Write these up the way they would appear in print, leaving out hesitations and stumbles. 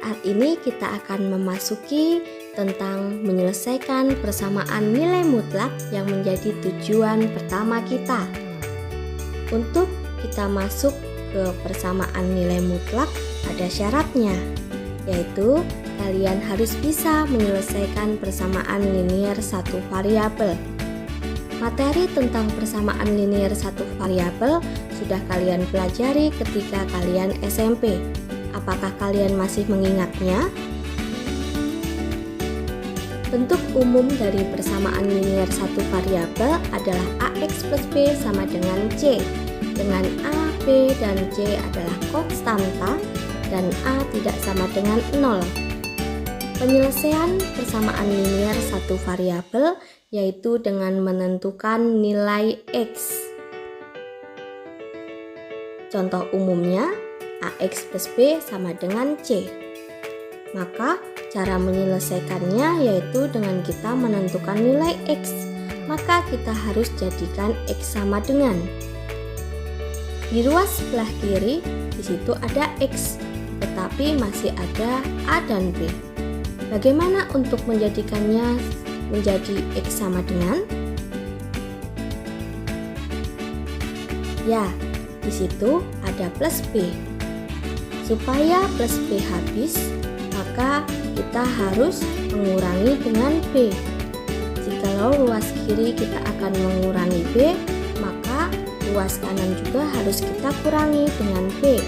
Saat ini kita akan memasuki tentang menyelesaikan persamaan nilai mutlak yang menjadi tujuan pertama kita. Untuk kita masuk ke persamaan nilai mutlak ada syaratnya, yaitu kalian harus bisa menyelesaikan persamaan linier satu variabel. Materi tentang persamaan linier satu variabel sudah kalian pelajari ketika kalian SMP. Apakah kalian masih mengingatnya? Bentuk umum dari persamaan linier satu variabel adalah AX plus B sama dengan C, dengan A, B, dan C adalah konstanta dan A tidak sama dengan 0. Penyelesaian persamaan linier satu variabel yaitu dengan menentukan nilai X. Contoh umumnya, AX plus B sama dengan C. Maka cara menyelesaikannya yaitu dengan kita menentukan nilai X. Maka kita harus jadikan X sama dengan. Di ruas sebelah kiri di situ ada X, tetapi masih ada A dan B. Bagaimana untuk menjadikannya menjadi X sama dengan? Ya, di situ ada plus B. Supaya plus B habis, maka kita harus mengurangi dengan B. Jikalau ruas kiri kita akan mengurangi B, maka ruas kanan juga harus kita kurangi dengan B.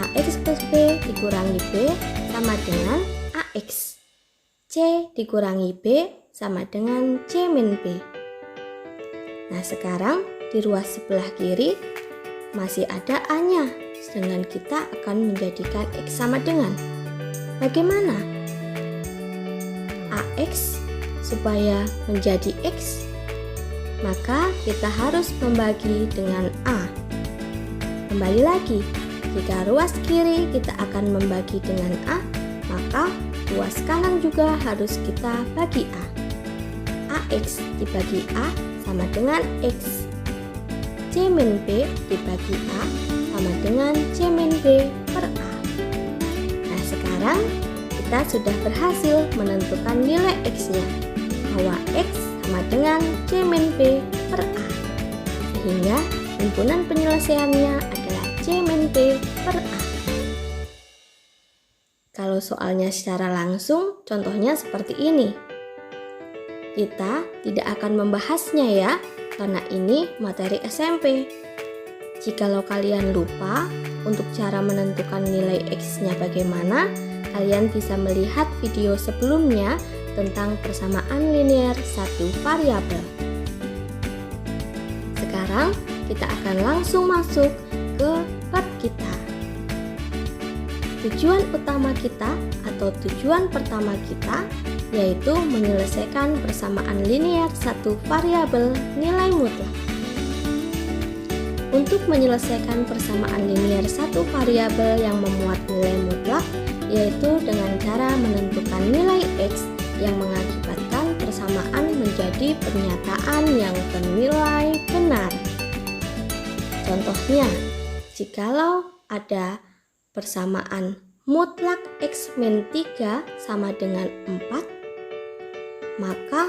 AX plus B dikurangi B sama dengan AX. C dikurangi B sama dengan C min B. Nah, sekarang di ruas sebelah kiri masih ada A-nya, sedangkan kita akan menjadikan X sama dengan. Bagaimana? AX supaya menjadi X, maka kita harus membagi dengan A. Kembali lagi, jika ruas kiri kita akan membagi dengan A, maka ruas kanan juga harus kita bagi A. AX dibagi A sama dengan X. C min B dibagi A sama dengan C min B per A. Nah, sekarang kita sudah berhasil menentukan nilai X-nya, bahwa X sama dengan C min B per A. Sehingga himpunan penyelesaiannya adalah C min B per A. Kalau soalnya secara langsung, contohnya seperti ini. Kita tidak akan membahasnya ya, karena ini materi SMP. Jikalau kalian lupa untuk cara menentukan nilai X-nya bagaimana, kalian bisa melihat video sebelumnya tentang persamaan linier satu variabel. Sekarang kita akan langsung masuk ke bab kita. Tujuan utama kita atau tujuan pertama kita yaitu menyelesaikan persamaan linier satu variabel nilai mutlak. Untuk menyelesaikan persamaan linier satu variabel yang memuat nilai mutlak yaitu dengan cara menentukan nilai X yang mengakibatkan persamaan menjadi pernyataan yang bernilai benar. Contohnya, jikalau ada persamaan mutlak X min 3 sama dengan 4, maka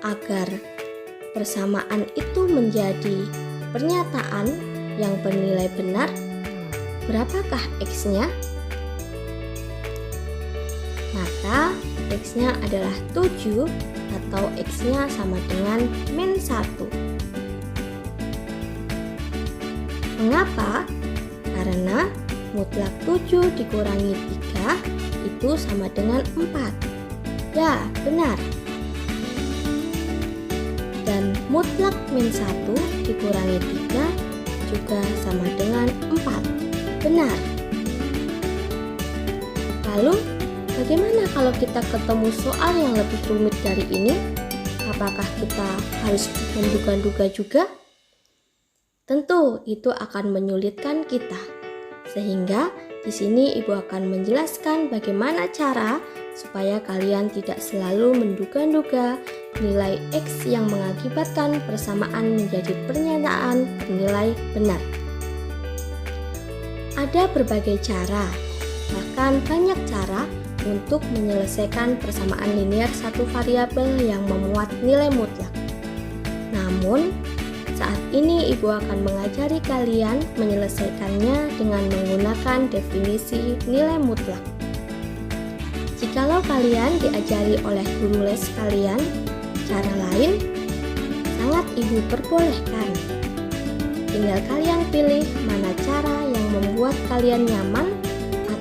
agar persamaan itu menjadi pernyataan yang bernilai benar, berapakah X-nya? Maka X-nya adalah 7 atau X-nya sama dengan min 1. Mengapa? Karena mutlak 7 dikurangi 3 itu sama dengan 4. Ya, benar. Dan mutlak min 1 dikurangi 3 juga sama dengan 4. Benar. Lalu, bagaimana kalau kita ketemu soal yang lebih rumit dari ini? Apakah kita harus menduga-duga juga? Tentu itu akan menyulitkan kita. Sehingga di sini Ibu akan menjelaskan bagaimana cara supaya kalian tidak selalu menduga-duga nilai X yang mengakibatkan persamaan menjadi pernyataan bernilai benar. Ada berbagai cara Bahkan banyak cara untuk menyelesaikan persamaan linear satu variabel yang memuat nilai mutlak. Namun, saat ini Ibu akan mengajari kalian menyelesaikannya dengan menggunakan definisi nilai mutlak. Jikalau kalian diajari oleh guru les kalian cara lain, sangat Ibu perbolehkan. Tinggal kalian pilih mana cara yang membuat kalian nyaman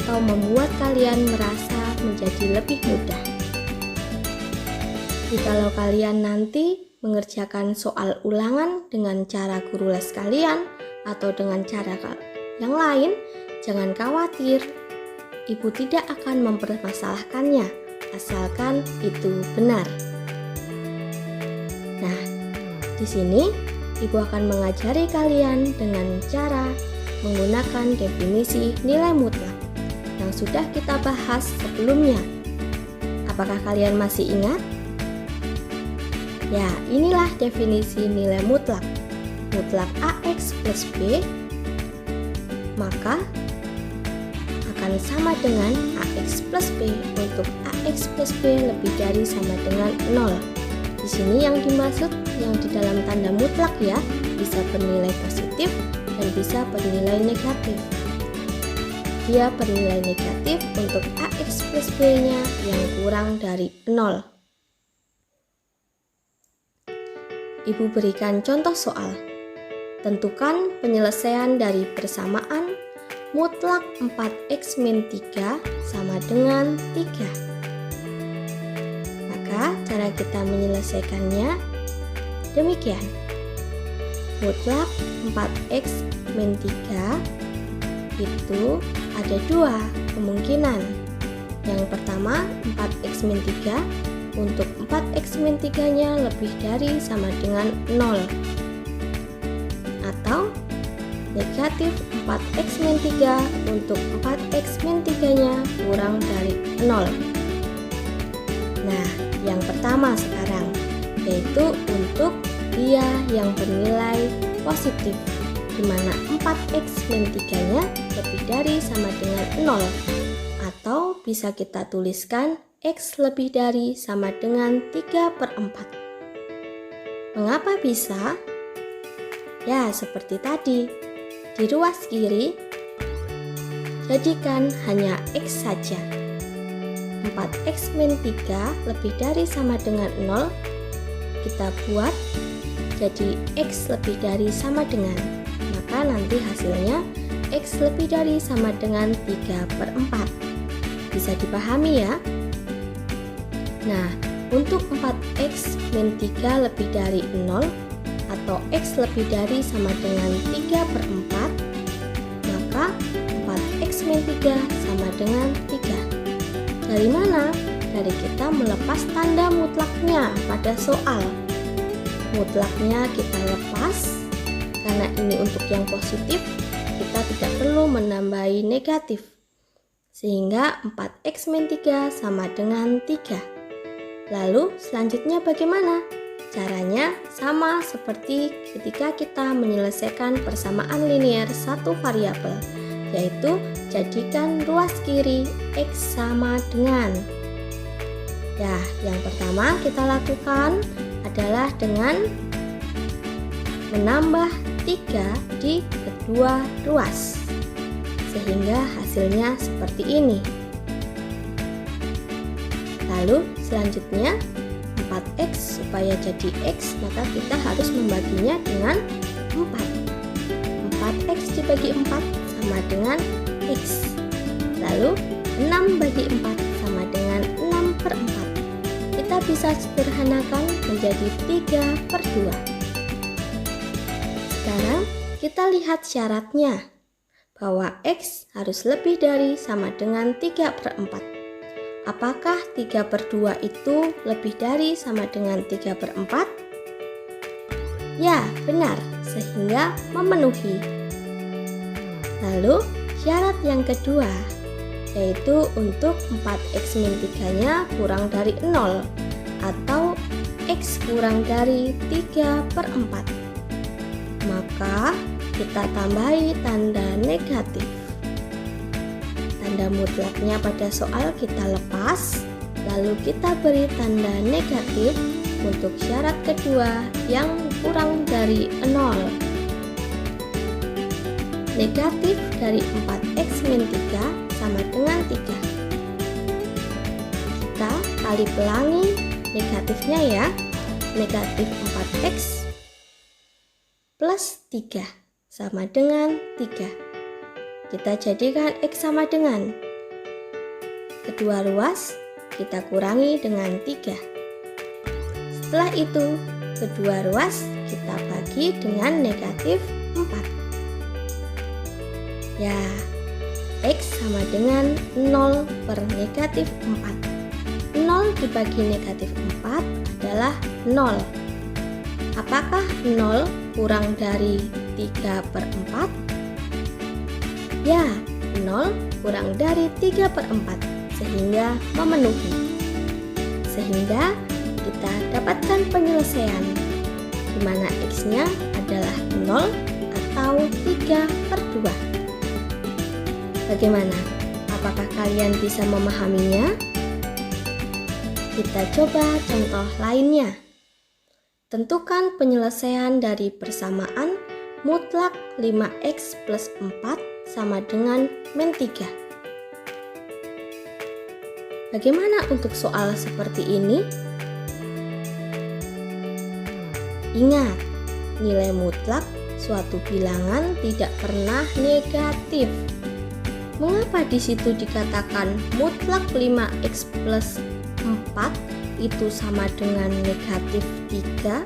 atau membuat kalian merasa menjadi lebih mudah. Jikalau kalian nanti mengerjakan soal ulangan dengan cara guru les kalian atau dengan cara yang lain, jangan khawatir. Ibu tidak akan mempermasalahkannya, asalkan itu benar. Nah, di sini Ibu akan mengajari kalian dengan cara menggunakan definisi nilai mutlak yang sudah kita bahas sebelumnya. Apakah kalian masih ingat? Ya, inilah definisi nilai mutlak. Mutlak AX plus B maka akan sama dengan AX plus B untuk AX plus B lebih dari sama dengan 0. Di sini yang dimaksud yang di dalam tanda mutlak ya, bisa bernilai positif dan bisa bernilai negatif. Dia bernilai negatif untuk AX plus B-nya yang kurang dari 0. Ibu berikan contoh soal. Tentukan penyelesaian dari persamaan mutlak 4x min 3 sama dengan 3. Maka cara kita menyelesaikannya demikian. Mutlak 4x min 3 itu ada dua kemungkinan. Yang pertama 4x min 3 untuk 4x min 3 nya lebih dari sama dengan 0, atau negatif 4x min 3 untuk 4x min 3 nya kurang dari 0. Nah, yang pertama sekarang yaitu untuk dia yang bernilai positif, di mana 4x min 3 nya lebih dari sama dengan 0, atau bisa kita tuliskan X lebih dari sama dengan 3/4. Mengapa bisa? Ya, seperti tadi. Di ruas kiri, jadikan hanya X saja. 4x min 3 lebih dari sama dengan 0, kita buat jadi X lebih dari sama dengan. Maka nanti hasilnya X lebih dari sama dengan 3/4. Bisa dipahami ya? Nah, untuk 4x min 3 lebih dari 0 atau X lebih dari sama dengan 3/4, maka 4x min 3 sama dengan 3. Dari mana? Dari kita melepas tanda mutlaknya pada soal. Mutlaknya kita lepas, karena ini untuk yang positif, kita tidak perlu menambahi negatif. Sehingga 4x min 3 sama dengan 3. Lalu selanjutnya bagaimana? Caranya sama seperti ketika kita menyelesaikan persamaan linear satu variabel, yaitu jadikan ruas kiri X sama dengan. Ya, yang pertama kita lakukan adalah dengan menambah 3 di kedua ruas, sehingga hasilnya seperti ini. Lalu selanjutnya 4x, supaya jadi x maka kita harus membaginya dengan 4. 4x dibagi 4 sama dengan x. Lalu 6 bagi 4 sama dengan 6/4. Kita bisa sederhanakan menjadi 3/2. Sekarang kita lihat syaratnya, bahwa x harus lebih dari sama dengan 3/4. Apakah 3/2 itu lebih dari sama dengan 3/4? Ya, benar, sehingga memenuhi. Lalu, syarat yang kedua, yaitu untuk 4x min 3 nya kurang dari 0, atau x kurang dari 3/4. Maka, kita tambahi tanda negatif. tanda mutlaknya pada soal kita lepas, lalu kita beri tanda negatif untuk syarat kedua yang kurang dari 0. Negatif dari 4x min 3 sama dengan 3. Kita kali pelangi negatifnya ya. Negatif 4x plus 3 sama dengan 3. Kita jadikan x sama dengan kedua ruas, kita kurangi dengan 3. Setelah itu, kedua ruas kita bagi dengan negatif 4. Ya, x sama dengan 0 per negatif 4. 0 dibagi negatif 4 adalah 0. Apakah 0 kurang dari 3 per 4? Ya, 0 kurang dari 3 per 4, sehingga memenuhi. Sehingga kita dapatkan penyelesaian, di mana x-nya adalah 0 atau 3 per 2. Bagaimana? Apakah kalian bisa memahaminya? Kita coba contoh lainnya. Tentukan penyelesaian dari persamaan mutlak 5x plus 4 sama dengan min 3. Bagaimana untuk soal seperti ini? Ingat, nilai mutlak suatu bilangan tidak pernah negatif. Mengapa di situ dikatakan mutlak 5x plus 4 itu sama dengan negatif 3?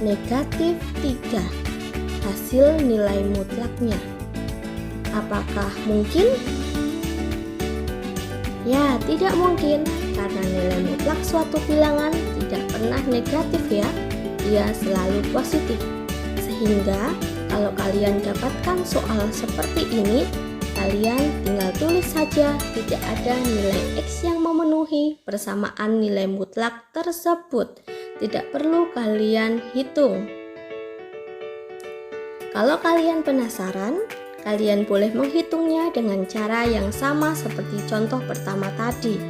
Negatif 3 hasil nilai mutlaknya. Apakah mungkin? Ya, tidak mungkin, karena nilai mutlak suatu bilangan tidak pernah negatif ya, dia selalu positif. Sehingga kalau kalian dapatkan soal seperti ini, kalian tinggal tulis saja tidak ada nilai x yang memenuhi persamaan nilai mutlak tersebut. Tidak perlu kalian hitung. Kalau kalian penasaran, kalian boleh menghitungnya dengan cara yang sama seperti contoh pertama tadi.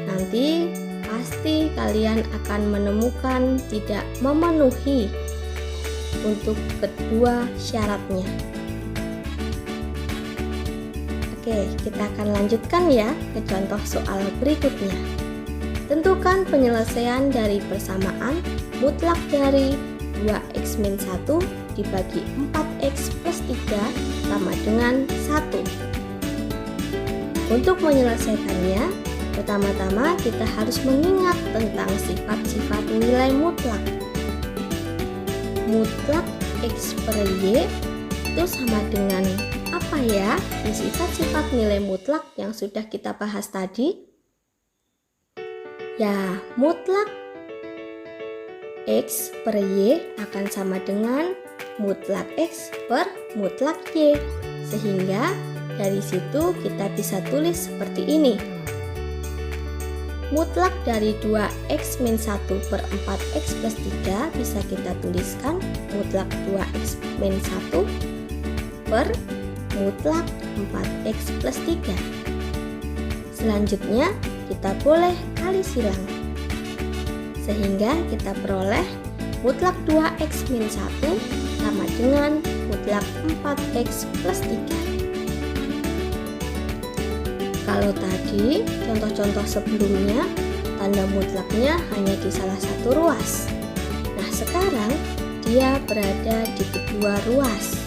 Nanti pasti kalian akan menemukan tidak memenuhi untuk kedua syaratnya. Oke, kita akan lanjutkan ya ke contoh soal berikutnya. Tentukan penyelesaian dari persamaan mutlak dari 2x min 1 dibagi 4x plus 3 sama dengan 1. Untuk menyelesaikannya, pertama-tama kita harus mengingat tentang sifat-sifat nilai mutlak. Mutlak x per y itu sama dengan apa ya di sifat-sifat nilai mutlak yang sudah kita bahas tadi? Ya, mutlak x per y akan sama dengan mutlak x per mutlak y. Sehingga dari situ kita bisa tulis seperti ini. Mutlak dari 2x min 1 per 4x plus 3 bisa kita tuliskan mutlak 2x min 1 per mutlak 4x plus 3. Selanjutnya kita boleh kali silang, sehingga kita peroleh mutlak 2x min 1 sama dengan mutlak 4x plus 3. Kalau tadi contoh-contoh sebelumnya tanda mutlaknya hanya di salah satu ruas. Nah, sekarang dia berada di kedua ruas.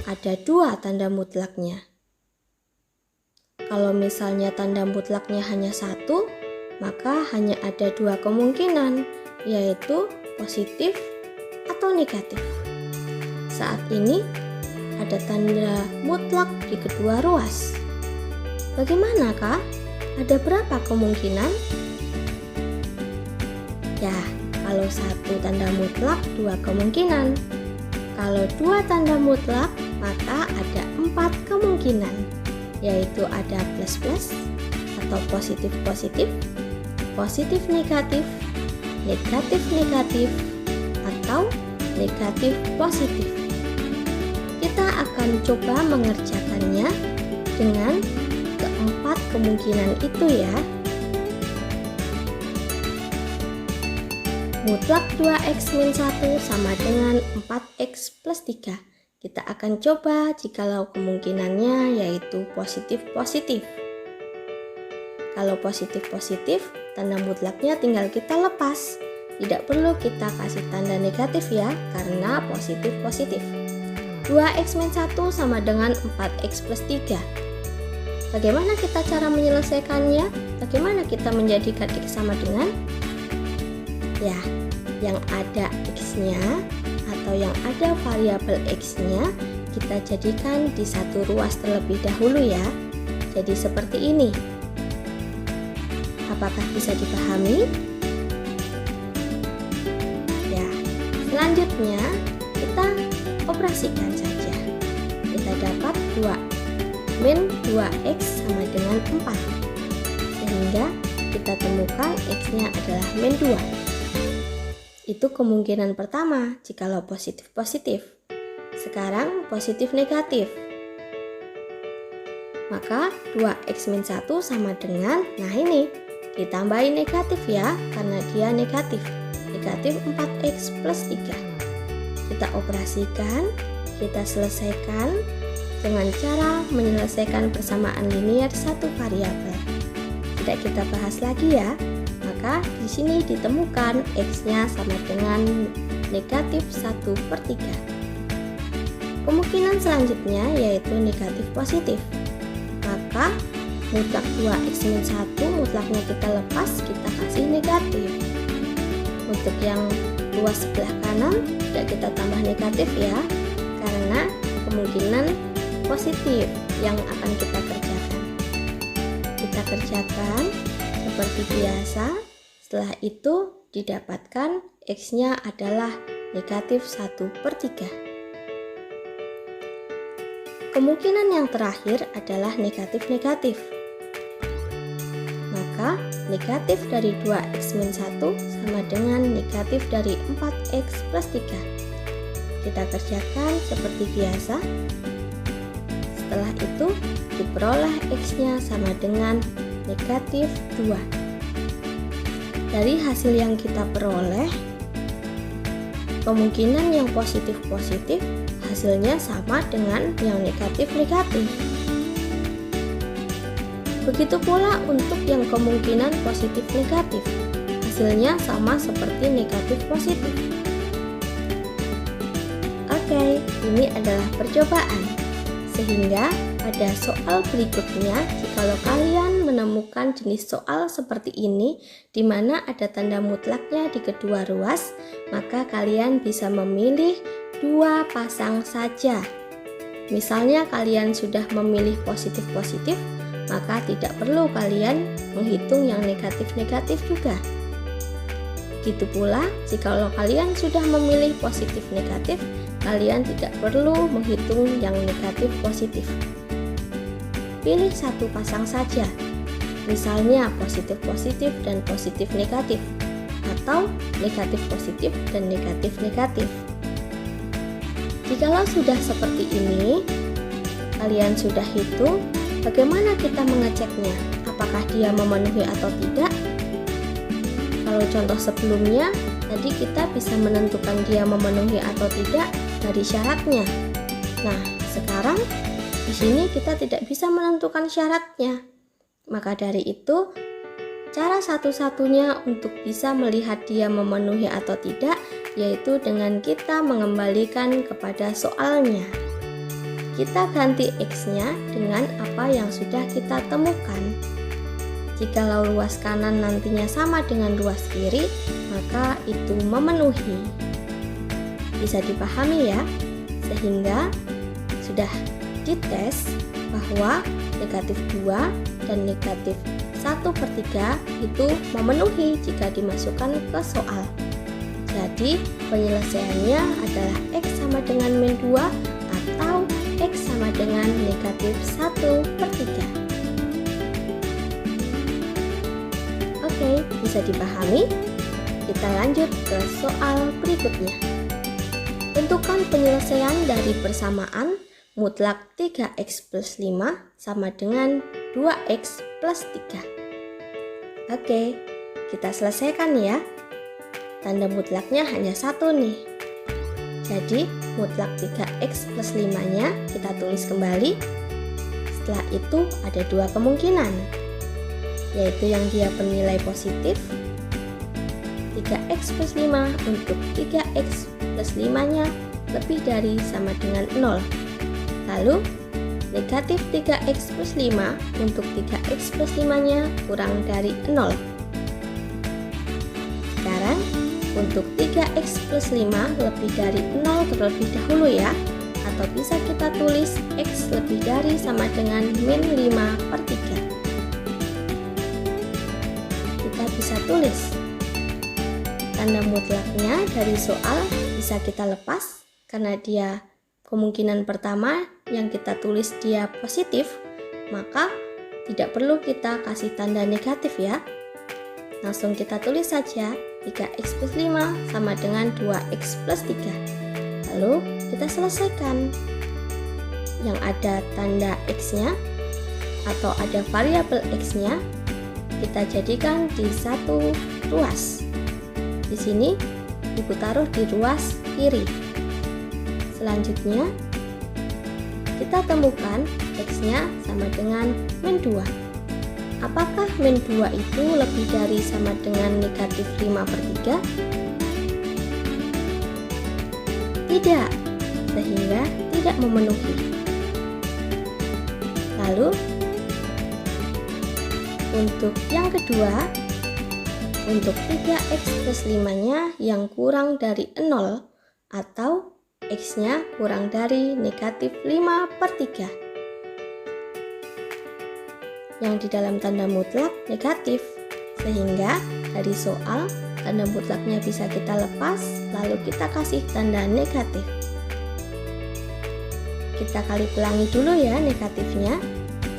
Ada dua tanda mutlaknya. Kalau misalnya tanda mutlaknya hanya satu, maka hanya ada dua kemungkinan, yaitu positif atau negatif. Saat ini ada tanda mutlak di kedua ruas. Bagaimana kah? Ada berapa kemungkinan? Ya, kalau satu tanda mutlak, dua kemungkinan. Kalau dua tanda mutlak, maka ada 4 kemungkinan, yaitu ada plus-plus atau positif-positif, positif-negatif, negatif-negatif, atau negatif-positif. Kita akan coba mengerjakannya dengan keempat kemungkinan itu ya. Mutlak 2x min 1 sama dengan 4x plus 3. Kita akan coba jikalau kemungkinannya yaitu positif-positif. Kalau positif-positif, tanda mutlaknya tinggal kita lepas. Tidak perlu kita kasih tanda negatif ya, karena positif-positif. 2x min 1 sama dengan 4x plus 3. Bagaimana kita cara menyelesaikannya? Bagaimana kita menjadikan x sama dengan? Ya, yang ada x-nya atau yang ada variabel x-nya kita jadikan di satu ruas terlebih dahulu ya. Jadi seperti ini. Apakah bisa dipahami? Ya, selanjutnya kita operasikan saja. Kita dapat 2 min 2x sama dengan 4. Sehingga kita temukan x-nya adalah min 2. Itu kemungkinan pertama jikalau positif-positif. Sekarang positif-negatif. Maka 2x min 1 sama dengan, nah ini, ditambahin negatif ya, karena dia negatif. Negatif 4x plus 3. Kita operasikan, kita selesaikan dengan cara menyelesaikan persamaan linear satu variabel. Tidak kita bahas lagi ya. Maka di sini ditemukan x-nya sama dengan negatif 1/3. Kemungkinan selanjutnya yaitu negatif positif. Maka mutlak 2x min 1 mutlaknya kita lepas, kita kasih negatif. Untuk yang ruas sebelah kanan tidak kita tambah negatif ya, karena kemungkinan positif yang akan kita kerjakan. Kita kerjakan seperti biasa. Setelah itu didapatkan x-nya adalah negatif 1/3. Kemungkinan yang terakhir adalah negatif-negatif. Maka negatif dari 2x min 1 sama dengan negatif dari 4x plus 3. Kita kerjakan seperti biasa. Setelah itu diperoleh x-nya sama dengan negatif 2. Dari hasil yang kita peroleh, kemungkinan yang positif-positif hasilnya sama dengan yang negatif-negatif. Begitu pula untuk yang kemungkinan positif-negatif, hasilnya sama seperti negatif-positif. Oke, ini adalah percobaan. Sehingga pada soal berikutnya, jikalau kalian menemukan jenis soal seperti ini di mana ada tanda mutlaknya di kedua ruas, maka kalian bisa memilih 2 pasang saja. Misalnya kalian sudah memilih positif-positif, maka tidak perlu kalian menghitung yang negatif-negatif juga. Begitu pula, jikalau kalian sudah memilih positif-negatif, kalian tidak perlu menghitung yang negatif-positif. Pilih satu pasang saja, misalnya positif-positif dan positif-negatif, atau negatif-positif dan negatif-negatif. Jikalau sudah seperti ini, kalian sudah hitung, bagaimana kita mengeceknya? Apakah dia memenuhi atau tidak? Kalau contoh sebelumnya, tadi kita bisa menentukan dia memenuhi atau tidak dari syaratnya. Nah, sekarang di sini kita tidak bisa menentukan syaratnya. Maka dari itu, cara satu-satunya untuk bisa melihat dia memenuhi atau tidak yaitu dengan kita mengembalikan kepada soalnya. Kita ganti x-nya dengan apa yang sudah kita temukan. Jikalau ruas kanan nantinya sama dengan ruas kiri, maka itu memenuhi. Bisa dipahami ya, sehingga sudah dites bahwa negatif 2 dan negatif 1/3 itu memenuhi jika dimasukkan ke soal. Jadi penyelesaiannya adalah x sama dengan min 2 atau x sama dengan negatif 1/3. Oke, bisa dipahami? Kita lanjut ke soal berikutnya. Tentukan penyelesaian dari persamaan mutlak 3x plus 5 sama dengan 2x plus 3. Oke, kita selesaikan ya. Tanda mutlaknya hanya satu nih. Jadi mutlak 3x plus 5-nya kita tulis kembali. Setelah itu ada dua kemungkinan, yaitu yang dia bernilai positif 3x plus 5 untuk 3x plus 5-nya lebih dari sama dengan 0. Lalu negatif 3x plus 5 untuk 3x plus 5-nya kurang dari 0. Sekarang untuk 3x plus 5 lebih dari 0 terlebih dahulu ya, atau bisa kita tulis x lebih dari sama dengan min 5 per 3. Kita bisa tulis tanda mutlaknya dari soal bisa kita lepas karena dia kemungkinan pertama yang kita tulis dia positif, maka tidak perlu kita kasih tanda negatif ya. Langsung kita tulis saja 3x plus 5 sama dengan 2x plus 3. Lalu kita selesaikan. Yang ada tanda x-nya atau ada variabel x-nya kita jadikan di satu ruas. Di sini Ibu taruh di ruas kiri. Selanjutnya kita temukan x-nya sama dengan min 2. Apakah min 2 itu lebih dari sama dengan negatif 5 per 3? Tidak, sehingga tidak memenuhi. Lalu untuk yang kedua, untuk 3x plus 5-nya yang kurang dari 0 atau x-nya kurang dari negatif 5 per 3. Yang di dalam tanda mutlak negatif, sehingga dari soal tanda mutlaknya bisa kita lepas, lalu kita kasih tanda negatif. Kita kali pelangi dulu ya negatifnya,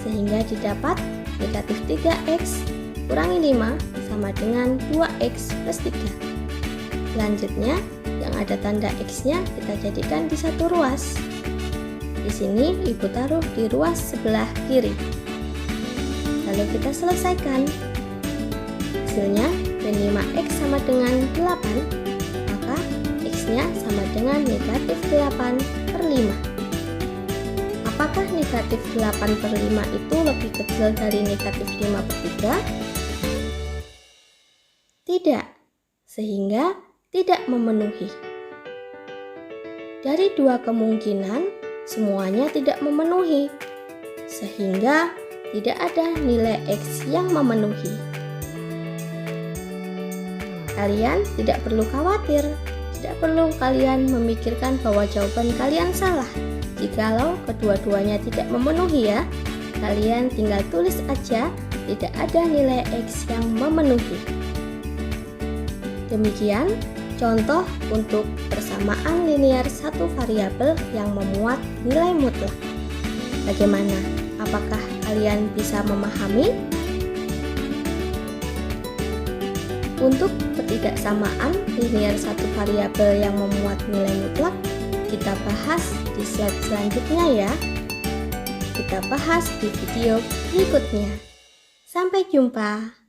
sehingga didapat negatif 3x kurangi 5 sama dengan 2x plus 3. Selanjutnya yang ada tanda x-nya kita jadikan di satu ruas. Di sini Ibu taruh di ruas sebelah kiri. Lalu kita selesaikan. Hasilnya min 5x sama dengan 8, maka x-nya sama dengan negatif 8 per 5. Apakah negatif 8 per 5 itu lebih kecil dari negatif 5 per 3? Tidak, sehingga tidak memenuhi. Dari dua kemungkinan, semuanya tidak memenuhi, sehingga tidak ada nilai x yang memenuhi. Kalian tidak perlu khawatir, tidak perlu kalian memikirkan bahwa jawaban kalian salah. Jikalau kedua-duanya tidak memenuhi ya, kalian tinggal tulis aja tidak ada nilai x yang memenuhi. Demikian contoh untuk persamaan linear satu variabel yang memuat nilai mutlak. Bagaimana? Apakah kalian bisa memahami? Untuk ketidaksamaan linear satu variabel yang memuat nilai mutlak, kita bahas di slide selanjutnya ya. Kita bahas di video berikutnya. Sampai jumpa.